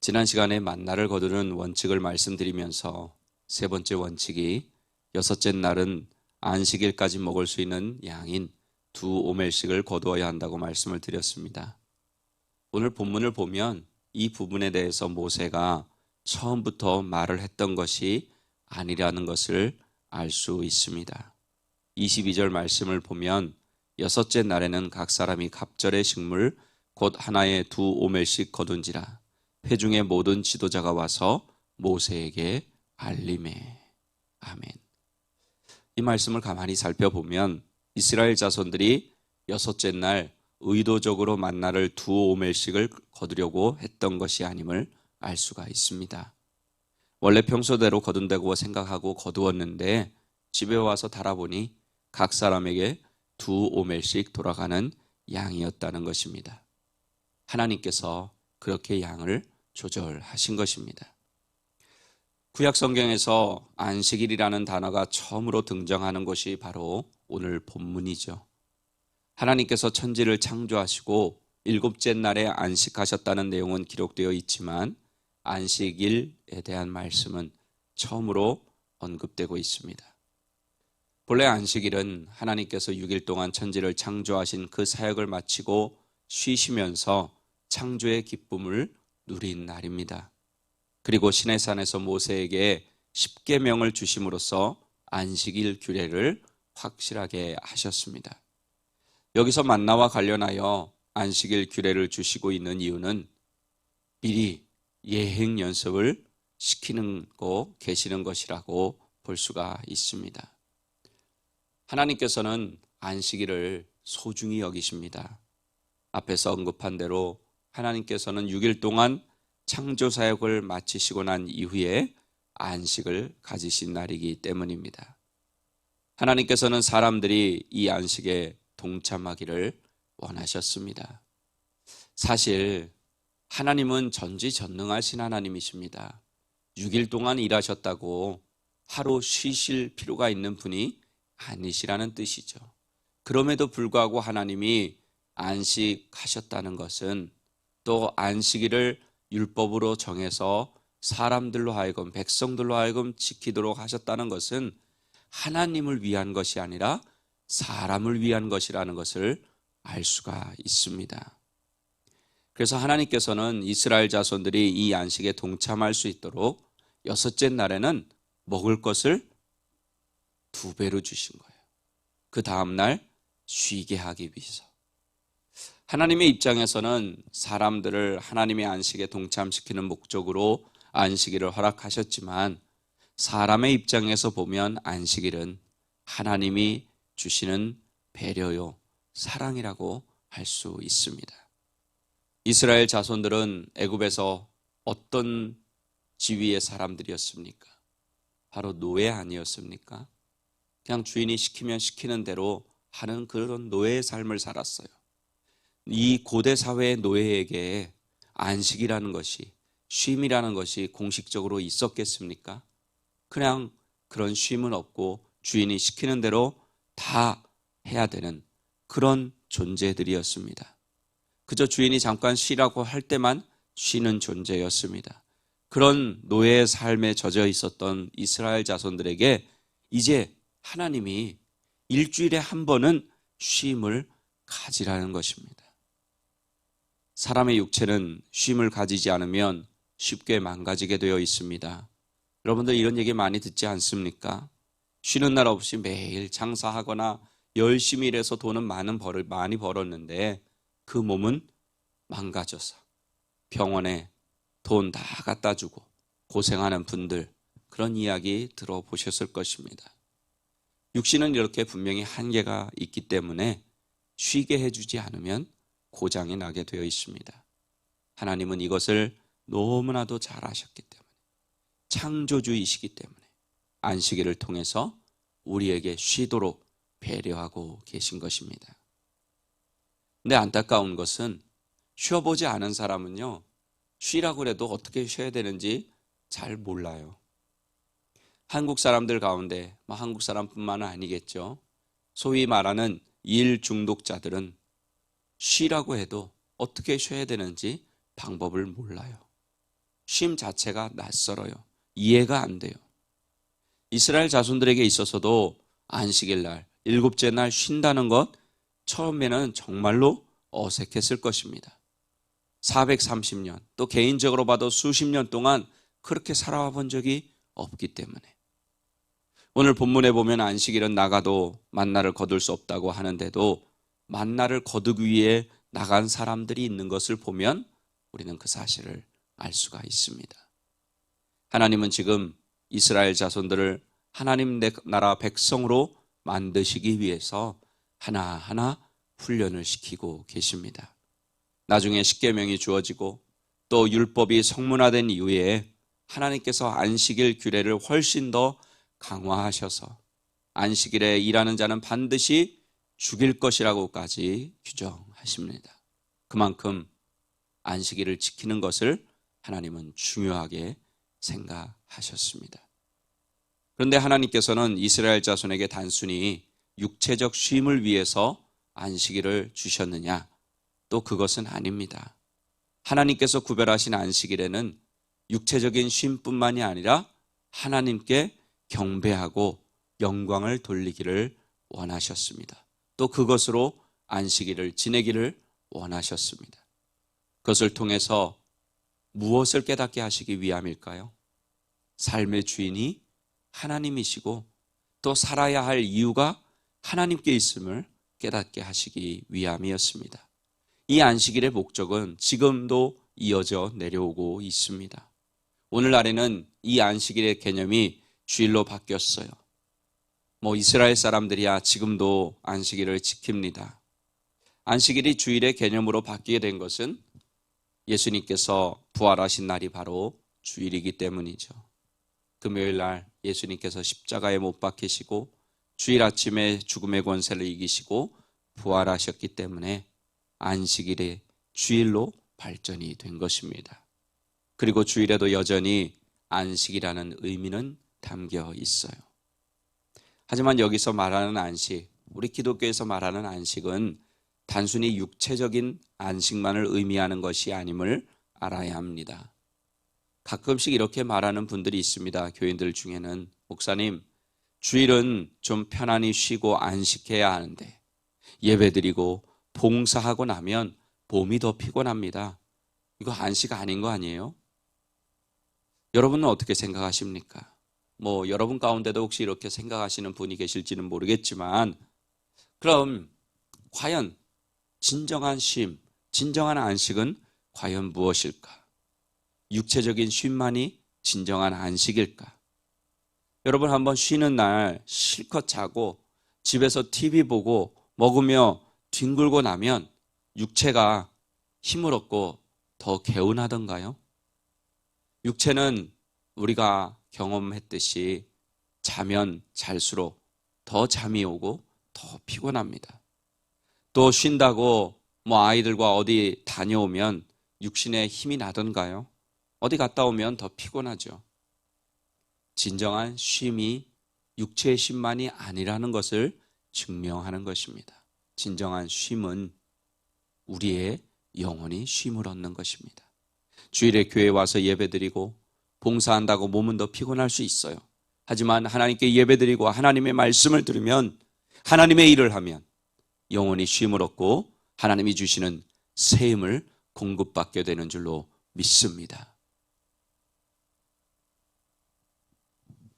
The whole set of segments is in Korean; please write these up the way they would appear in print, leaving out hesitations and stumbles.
지난 시간에 만나를 거두는 원칙을 말씀드리면서 세 번째 원칙이 여섯째 날은 안식일까지 먹을 수 있는 양인 2오멜씩을 거두어야 한다고 말씀을 드렸습니다. 오늘 본문을 보면 이 부분에 대해서 모세가 처음부터 말을 했던 것이 아니라는 것을 알 수 있습니다. 22절 말씀을 보면 여섯째 날에는 각 사람이 갑절의 식물 곧 하나에 2오멜씩 거둔지라. 회중의 모든 지도자가 와서 모세에게 알림해. 아멘. 이 말씀을 가만히 살펴보면 이스라엘 자손들이 여섯째 날 의도적으로 만나를 2오멜씩을 거두려고 했던 것이 아님을 알 수가 있습니다. 원래 평소대로 거둔다고 생각하고 거두었는데 집에 와서 달아보니 각 사람에게 2오멜씩 돌아가는 양이었다는 것입니다. 하나님께서 그렇게 양을 조절하신 것입니다. 구약 성경에서 안식일이라는 단어가 처음으로 등장하는 것이 바로 오늘 본문이죠. 하나님께서 천지를 창조하시고 일곱째 날에 안식하셨다는 내용은 기록되어 있지만 안식일에 대한 말씀은 처음으로 언급되고 있습니다. 본래 안식일은 하나님께서 6일 동안 천지를 창조하신 그 사역을 마치고 쉬시면서 창조의 기쁨을 누린 날입니다. 그리고 시내산에서 모세에게 10계명을 주심으로써 안식일 규례를 확실하게 하셨습니다. 여기서 만나와 관련하여 안식일 규례를 주시고 있는 이유는 미리 예행 연습을 시키는 거 계시는 것이라고 볼 수가 있습니다. 하나님께서는 안식일을 소중히 여기십니다. 앞에서 언급한 대로 하나님께서는 6일 동안 창조사역을 마치시고 난 이후에 안식을 가지신 날이기 때문입니다. 하나님께서는 사람들이 이 안식에 동참하기를 원하셨습니다. 사실 하나님은 전지전능하신 하나님이십니다. 6일 동안 일하셨다고 하루 쉬실 필요가 있는 분이 아니시라는 뜻이죠. 그럼에도 불구하고 하나님이 안식하셨다는 것은 또 안식일을 율법으로 정해서 사람들로 하여금 백성들로 하여금 지키도록 하셨다는 것은 하나님을 위한 것이 아니라 사람을 위한 것이라는 것을 알 수가 있습니다. 그래서 하나님께서는 이스라엘 자손들이 이 안식에 동참할 수 있도록 여섯째 날에는 먹을 것을 2배로 주신 거예요. 그 다음날 쉬게 하기 위해서. 하나님의 입장에서는 사람들을 하나님의 안식에 동참시키는 목적으로 안식일을 허락하셨지만 사람의 입장에서 보면 안식일은 하나님이 주시는 배려요, 사랑이라고 할 수 있습니다. 이스라엘 자손들은 애굽에서 어떤 지위의 사람들이었습니까? 바로 노예 아니었습니까? 그냥 주인이 시키면 시키는 대로 하는 그런 노예의 삶을 살았어요. 이 고대 사회의 노예에게 안식이라는 것이, 쉼이라는 것이 공식적으로 있었겠습니까? 그냥 그런 쉼은 없고 주인이 시키는 대로 다 해야 되는 그런 존재들이었습니다. 그저 주인이 잠깐 쉬라고 할 때만 쉬는 존재였습니다. 그런 노예의 삶에 젖어 있었던 이스라엘 자손들에게 이제 하나님이 일주일에 한 번은 쉼을 가지라는 것입니다. 사람의 육체는 쉼을 가지지 않으면 쉽게 망가지게 되어 있습니다. 여러분들 이런 얘기 많이 듣지 않습니까? 쉬는 날 없이 매일 장사하거나 열심히 일해서 돈은 많이 벌었는데 그 몸은 망가져서 병원에 돈 다 갖다 주고 고생하는 분들, 그런 이야기 들어보셨을 것입니다. 육신은 이렇게 분명히 한계가 있기 때문에 쉬게 해주지 않으면 고장이 나게 되어 있습니다. 하나님은 이것을 너무나도 잘 아셨기 때문에, 창조주이시기 때문에 안식일을 통해서 우리에게 쉬도록 배려하고 계신 것입니다. 근데 안타까운 것은 쉬어보지 않은 사람은요, 쉬라고 해도 어떻게 쉬어야 되는지 잘 몰라요. 한국 사람들 가운데, 한국 사람뿐만 아니겠죠. 소위 말하는 일 중독자들은 쉬라고 해도 어떻게 쉬어야 되는지 방법을 몰라요. 쉼 자체가 낯설어요. 이해가 안 돼요. 이스라엘 자손들에게 있어서도 안식일 날, 일곱째 날 쉰다는 것 처음에는 정말로 어색했을 것입니다. 430년, 또 개인적으로 봐도 수십 년 동안 그렇게 살아와 본 적이 없기 때문에. 오늘 본문에 보면 안식일은 나가도 만나를 거둘 수 없다고 하는데도 만나를 거두기 위해 나간 사람들이 있는 것을 보면 우리는 그 사실을 알 수가 있습니다. 하나님은 지금 이스라엘 자손들을 하나님 나라 백성으로 만드시기 위해서 하나하나 훈련을 시키고 계십니다. 나중에 십계명이 주어지고 또 율법이 성문화된 이후에 하나님께서 안식일 규례를 훨씬 더 강화하셔서 안식일에 일하는 자는 반드시 죽일 것이라고까지 규정하십니다. 그만큼 안식일을 지키는 것을 하나님은 중요하게 생각하셨습니다. 그런데 하나님께서는 이스라엘 자손에게 단순히 육체적 쉼을 위해서 안식일을 주셨느냐? 또 그것은 아닙니다. 하나님께서 구별하신 안식일에는 육체적인 쉼뿐만이 아니라 하나님께 경배하고 영광을 돌리기를 원하셨습니다. 또 그것으로 안식일을 지내기를 원하셨습니다. 그것을 통해서 무엇을 깨닫게 하시기 위함일까요? 삶의 주인이 하나님이시고 또 살아야 할 이유가 하나님께 있음을 깨닫게 하시기 위함이었습니다. 이 안식일의 목적은 지금도 이어져 내려오고 있습니다. 오늘날에는 이 안식일의 개념이 주일로 바뀌었어요. 이스라엘 사람들이야 지금도 안식일을 지킵니다. 안식일이 주일의 개념으로 바뀌게 된 것은 예수님께서 부활하신 날이 바로 주일이기 때문이죠. 금요일 날 예수님께서 십자가에 못 박히시고 주일 아침에 죽음의 권세를 이기시고 부활하셨기 때문에 안식일이 주일로 발전이 된 것입니다. 그리고 주일에도 여전히 안식이라는 의미는 담겨 있어요. 하지만 여기서 말하는 안식, 우리 기독교에서 말하는 안식은 단순히 육체적인 안식만을 의미하는 것이 아님을 알아야 합니다. 가끔씩 이렇게 말하는 분들이 있습니다. 교인들 중에는 목사님, 주일은 좀 편안히 쉬고 안식해야 하는데 예배드리고 봉사하고 나면 몸이 더 피곤합니다. 이거 안식 아닌 거 아니에요? 여러분은 어떻게 생각하십니까? 여러분 가운데도 혹시 이렇게 생각하시는 분이 계실지는 모르겠지만 그럼 과연 진정한 쉼, 진정한 안식은 과연 무엇일까? 육체적인 쉼만이 진정한 안식일까? 여러분 한번 쉬는 날 실컷 자고 집에서 TV 보고 먹으며 뒹굴고 나면 육체가 힘을 얻고 더 개운하던가요? 육체는 우리가 경험했듯이 자면 잘수록 더 잠이 오고 더 피곤합니다. 또 쉰다고 아이들과 어디 다녀오면 육신에 힘이 나던가요? 어디 갔다 오면 더 피곤하죠. 진정한 쉼이 육체의 쉼만이 아니라는 것을 증명하는 것입니다. 진정한 쉼은 우리의 영혼이 쉼을 얻는 것입니다. 주일에 교회에 와서 예배드리고 봉사한다고 몸은 더 피곤할 수 있어요. 하지만 하나님께 예배드리고 하나님의 말씀을 들으면 하나님의 일을 하면 영혼이 쉼을 얻고 하나님이 주시는 새 힘을 공급받게 되는 줄로 믿습니다.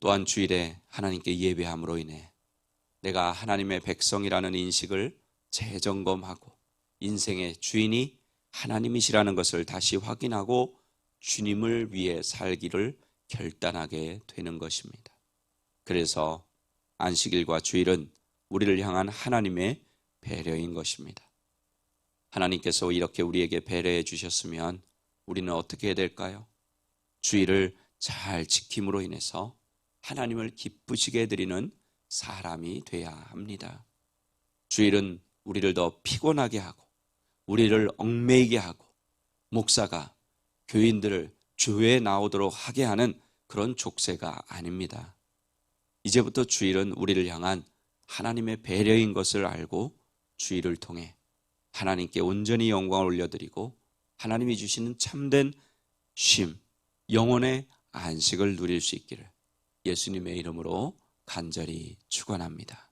또한 주일에 하나님께 예배함으로 인해 내가 하나님의 백성이라는 인식을 재점검하고 인생의 주인이 하나님이시라는 것을 다시 확인하고 주님을 위해 살기를 결단하게 되는 것입니다. 그래서 안식일과 주일은 우리를 향한 하나님의 배려인 것입니다. 하나님께서 이렇게 우리에게 배려해 주셨으면 우리는 어떻게 해야 될까요? 주일을 잘 지킴으로 인해서 하나님을 기쁘시게 해드리는 사람이 돼야 합니다. 주일은 우리를 더 피곤하게 하고 우리를 얽매이게 하고 목사가 교인들을 교회에 나오도록 하게 하는 그런 족쇄가 아닙니다. 이제부터 주일은 우리를 향한 하나님의 배려인 것을 알고 주일을 통해 하나님께 온전히 영광을 올려드리고 하나님이 주시는 참된 쉼, 영혼의 안식을 누릴 수 있기를 예수님의 이름으로 간절히 축원합니다.